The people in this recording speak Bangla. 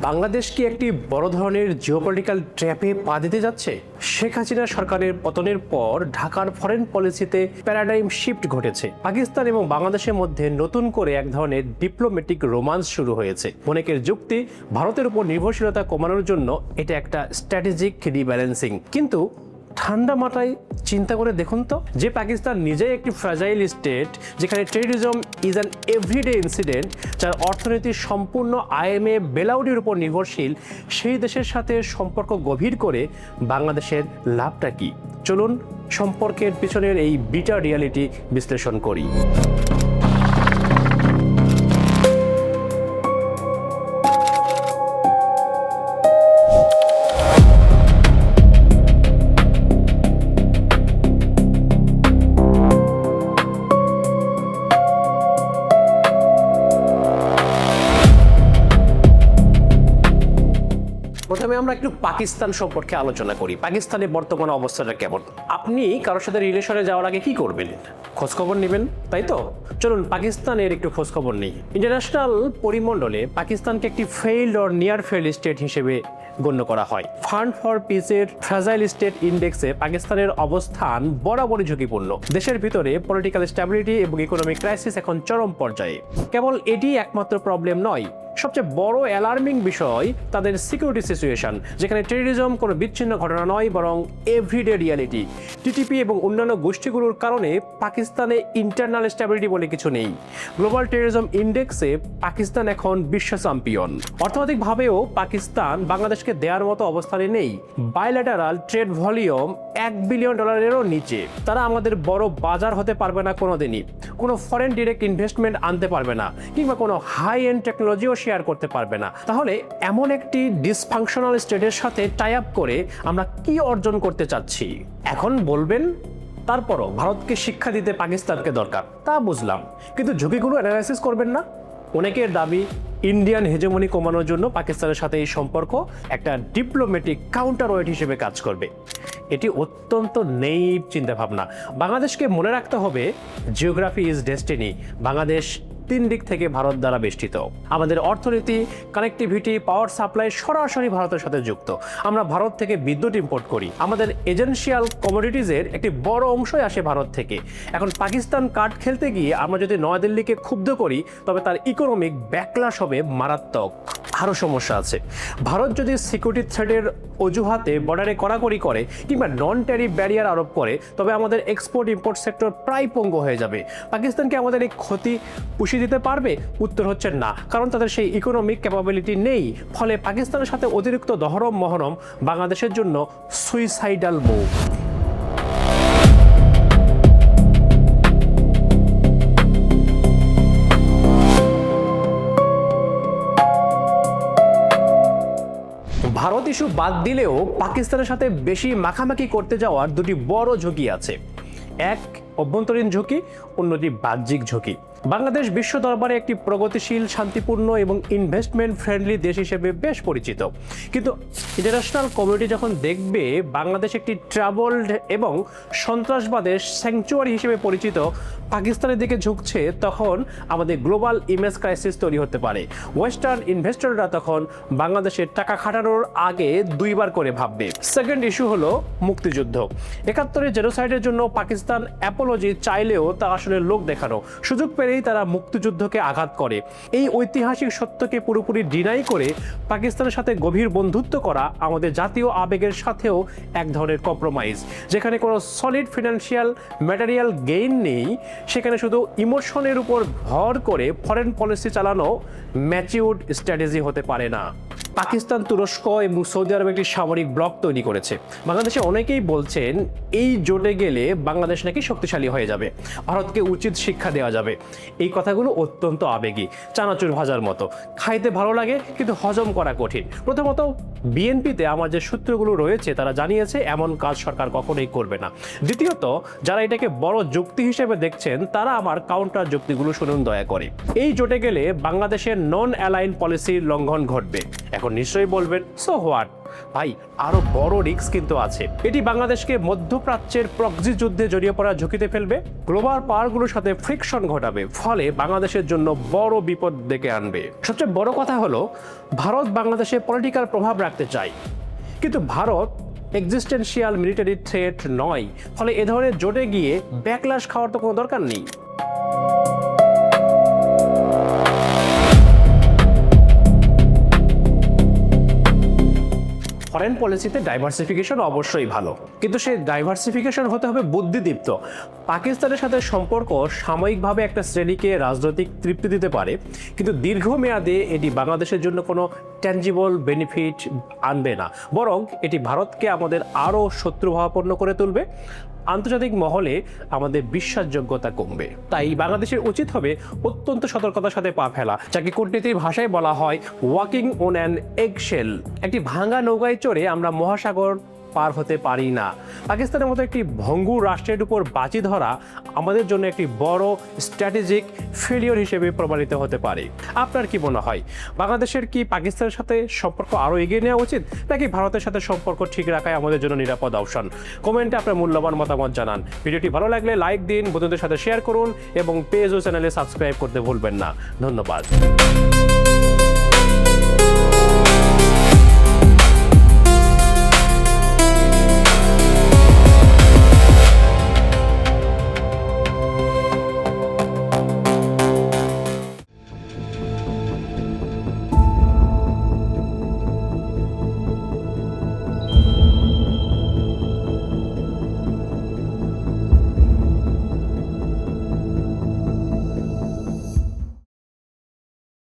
বাংলাদেশ কি একটি বড় ধরনের জিওপলিটিক্যাল ট্র্যাপে পা দিতে যাচ্ছে? শেখ হাসিনা সরকারের পতনের পর ঢাকার ফরেন পলিসিতে প্যারাডাইম শিফট ঘটেছে। পাকিস্তান এবং বাংলাদেশের মধ্যে নতুন করে এক ধরনের ডিপ্লোম্যাটিক রোমান্স শুরু হয়েছে। অনেকের যুক্তি, ভারতের উপর নির্ভরশীলতা কমানোর জন্য এটা একটা স্ট্র্যাটেজিক রিব্যালেন্সিং। কিন্তু ঠান্ডা মাথায় চিন্তা করে দেখুন তো, যে পাকিস্তান নিজেই একটি ফ্র্যাজাইল স্টেট, যেখানে terrorism is an everyday incident, যার অর্থনীতি সম্পূর্ণ আইএমএফ বেলাউডির উপর নির্ভরশীল, সেই দেশের সাথে সম্পর্ক গভীর করে বাংলাদেশের লাভটা কি? চলুন সম্পর্কের পিছনের এই বিটার রিয়ালিটি বিশ্লেষণ করি। প্রথমে আমরা একটু পাকিস্তান সম্পর্কে আলোচনা করি। পাকিস্তানের বর্তমান অবস্থাটা কেমন? আপনি কারোর সাথে রিলেশনে যাওয়ার আগে কি করবেন? খোঁজখবর নেবেন, তাই তো? চলুন পাকিস্তানের একটু খোঁজখবর নেই। ইন্টারন্যাশনাল পরিমণ্ডলে পাকিস্তানকে একটি failed or near failed state হিসেবে গণ্য করা হয়। ফান্ড ফর পিসের ফ্র্যাজাইল স্টেট ইন্ডেক্সে পাকিস্তানের অবস্থান বরাবরই ঝুঁকিপূর্ণ। দেশের ভিতরে পলিটিক্যাল স্ট্যাবিলিটি এবং ইকোনমিক ক্রাইসিস এখন চরম পর্যায়ে। কেবল এটি একমাত্র প্রবলেম নয়, সবচেয়ে বড় অ্যালার্মিং বিষয় তাদের সিকিউরিটি সিচুয়েশন, যেখানে টেররিজম কোনো বিচ্ছিন্ন ঘটনা নয়, বরং এভরিডে রিয়ালিটি। টিটিপি এবং অন্যান্য গোষ্ঠীগুলোর কারণে পাকিস্তানে ইন্টারনাল স্ট্যাবিলিটি বলে কিছু নেই। গ্লোবাল টেররিজম ইন্ডেক্সে পাকিস্তান এখন বিশ্ব চ্যাম্পিয়ন। অর্থনৈতিকভাবেও পাকিস্তান বাংলাদেশকে দেওয়ার মতো অবস্থানে নেই। বাইল্যাটারাল ট্রেড ভলিউম $1 বিলিয়নেরও নিচে। তারা আমাদের বড় বাজার হতে পারবে না কোনোদিনই, কোনো ফরেন ডিরেক্ট ইনভেস্টমেন্ট আনতে পারবে না, কিংবা কোনো হাই এন্ড টেকনোলজিও শেয়ার করতে পারবে না। তাহলে এমন একটি ডিসফাংশনাল স্টেটের সাথে টাই আপ করে আমরা কি অর্জন করতে চাচ্ছি? এখন বলবেন তারপরও ভারতকে শিক্ষা দিতে পাকিস্তানকে দরকার, তা বুঝলাম, কিন্তু ঝুঁকিগুলো অ্যানালাইসিস করবেন না? অনেকের দাবি ইন্ডিয়ান হেজেমনি কমানোর জন্য পাকিস্তানের সাথে এই সম্পর্ক একটা ডিপ্লোম্যাটিক কাউন্টার ওয়েট হিসেবে কাজ করবে। এটি অত্যন্ত নেইভ চিন্তাভাবনা। বাংলাদেশকে মনে রাখতে হবে, জিওগ্রাফি ইজ ডেস্টিনি। বাংলাদেশ 3 দিক থেকে ভারত দ্বারা বেষ্টিত। আমাদের অর্থনীতি, কানেক্টিভিটি, পাওয়ার সাপ্লাই সরাসরি ভারতের সাথে যুক্ত। আমরা ভারত থেকে বিদ্যুৎ ইম্পোর্ট করি। আমাদের এজেন্সিয়াল কমোডিটিজের একটি বড় অংশই আসে ভারত থেকে। এখন পাকিস্তান কার্ড খেলতে গিয়ে আমরা যদি নয়াদিল্লিকে ক্ষুব্ধ করি, তবে তার ইকোনমিক ব্যাকলাশ হবে মারাত্মক। আরও সমস্যা আছে। ভারত যদি সিকিউরিটি থ্রেটের অজুহাতে বর্ডারে কড়াকড়ি করে কিংবা নন ট্যারিফ ব্যারিয়ার আরোপ করে, তবে আমাদের এক্সপোর্ট ইম্পোর্ট সেক্টর প্রায় পঙ্গু হয়ে যাবে। পাকিস্তানকে আমাদের এই ক্ষতি পুষিয়ে দিতে পারবে? উত্তর হচ্ছে না, কারণ তাদের সেই ইকোনমিক ক্যাপাবিলিটি নেই। ফলে পাকিস্তানের সাথে অতিরিক্ত দহরম মহরম বাংলাদেশের জন্য সুইসাইডাল মুভ। ভারত ইস্যু বাদ দিলেও পাকিস্তানের সাথে বেশি মাখামাখি করতে যাওয়ার দুটি বড় ঝুঁকি আছে। এক অভ্যন্তরীণ ঝুঁকি, অন্যটি বাহ্যিক ঝুঁকি। বাংলাদেশ বিশ্ব দরবারে একটি প্রগতিশীল, শান্তিপূর্ণ এবং ইনভেস্টমেন্ট ফ্রেন্ডলি দেশ হিসেবে বেশ পরিচিত। কিন্তু ইন্টারন্যাশনাল কমিউনিটি যখন দেখবে বাংলাদেশ একটি ট্রাবলড এবং সন্ত্রাসবাদের স্যাংচুয়ারি হিসেবে পরিচিত পাকিস্তানের দিকে ঝুঁকছে, তখন আমাদের গ্লোবাল ইমেজ ক্রাইসিস তৈরি হতে পারে। ওয়েস্টার্ন ইনভেস্টররা তখন বাংলাদেশের টাকা খাটানোর আগে 2 বার করে ভাববে। সেকেন্ড ইস্যু হলো মুক্তিযুদ্ধ। 71-এর জেনোসাইডের জন্য পাকিস্তান অ্যাপোলজি চাইলেও তা আসলে লোক দেখানো। সুযোগ পেলেই তারা মুক্তিযুদ্ধকে আঘাত করে। এই ঐতিহাসিক সত্যকে পুরোপুরি ডিনাই করে পাকিস্তানের সাথে গভীর বন্ধুত্ব করা আমাদের জাতীয় আবেগের সাথেও এক ধরনের কম্প্রোমাইজ। যেখানে কোনো সলিড ফিনান্সিয়াল ম্যাটেরিয়াল গেইন নেই, সেখানে শুধু ইমোশনের উপর ভর করে ফরেন পলিসি চালানো ম্যাচিউরড স্ট্র্যাটেজি হতে পারে না। পাকিস্তান, তুরস্ক এবং সৌদি আরব একটি সামরিক ব্লক তৈরি করেছে। বাংলাদেশে অনেকেই বলছেন এই জোটে গেলে বাংলাদেশ নাকি শক্তিশালী হয়ে যাবে, ভারতকে উচিত শিক্ষা দেওয়া যাবে। এই কথাগুলো অত্যন্ত আবেগী, চানাচুর ভাজার মতো। খাইতে ভালো লাগে কিন্তু হজম করা কঠিন। প্রথমত, বিএনপিতে আমার যে সূত্রগুলো রয়েছে তারা জানিয়েছে এমন কাজ সরকার কখনোই করবে না। দ্বিতীয়ত, যারা এটাকে বড় যুক্তি হিসেবে দেখছেন তারা আমার কাউন্টার যুক্তিগুলো শুনুন দয়া করে। এই জোটে গেলে বাংলাদেশের নন অ্যালাইন পলিসির লঙ্ঘন ঘটবে। এখন এখন নিশ্চয়ই বলবেন সো হোয়াট ভাই, আরো বড় রিস্ক কিন্তু আছে। এটি বাংলাদেশকে মধ্যপ্রাচ্যের প্রক্সি যুদ্ধে জড়িয়ে পড়ার ঝুঁকিতে ফেলবে, গ্লোবাল পাওয়ারগুলোর সাথে ফ্রিকশন ঘটাবে, ফলে বাংলাদেশের জন্য বড় বিপদ ডেকে আনবে। সবচেয়ে বড় কথা হলো ভারত বাংলাদেশে পলিটিক্যাল প্রভাব রাখতে চায়, কিন্তু ভারত এক্সিস্টেন্সিয়াল মিলিটারি থ্রেট নয়, ফলে এ ধরনের জোটে গিয়ে ব্যাকলাশ খাওয়ার তো কোনো দরকার নেই। ফরেন পলিসিতে ডাইভার্সিফিকেশন অবশ্যই ভালো, কিন্তু সেই ডাইভার্সিফিকেশন হতে হবে বুদ্ধিদীপ্ত। পাকিস্তানের সাথে সম্পর্ক সাময়িকভাবে একটা শ্রেণীকে রাজনৈতিক তৃপ্তি দিতে পারে, কিন্তু দীর্ঘমেয়াদে এটি বাংলাদেশের জন্য কোনো ট্যাঞ্জিবল বেনিফিট আনবে না, বরং এটি ভারতকে আমাদের আরও শত্রুভাবাপন্ন করে তুলবে। আন্তর্জাতিক মহলে আমাদের বিশ্বাসযোগ্যতা কমবে। তাই বাংলাদেশের উচিত হবে অত্যন্ত সতর্কতার সাথে পা ফেলা, যাকে কূটনীতির ভাষায় বলা হয় ওয়াকিং অন অ্যান এগশেল। একটি ভাঙা নৌকায় চড়ে আমরা মহাসাগর পার হতে পারি না। পাকিস্তানের মতো একটি ভঙ্গুর রাষ্ট্রের উপর বাজি ধরা আমাদের জন্য একটি বড় স্ট্র্যাটেজিক ফেলিওর হিসেবে প্রমাণিত হতে পারে। আপনার কি মনে হয়, বাংলাদেশের কি পাকিস্তানের সাথে সম্পর্ক আরও এগিয়ে নেওয়া উচিত, নাকি ভারতের সাথে সম্পর্ক ঠিক রাখাই আমাদের জন্য নিরাপদ অপশন? কমেন্টে আপনার মূল্যবান মতামত জানান। ভিডিওটি ভালো লাগলে লাইক দিন, বন্ধুদের সাথে শেয়ার করুন এবং পেজ ও চ্যানেলে সাবস্ক্রাইব করতে ভুলবেন না। ধন্যবাদ।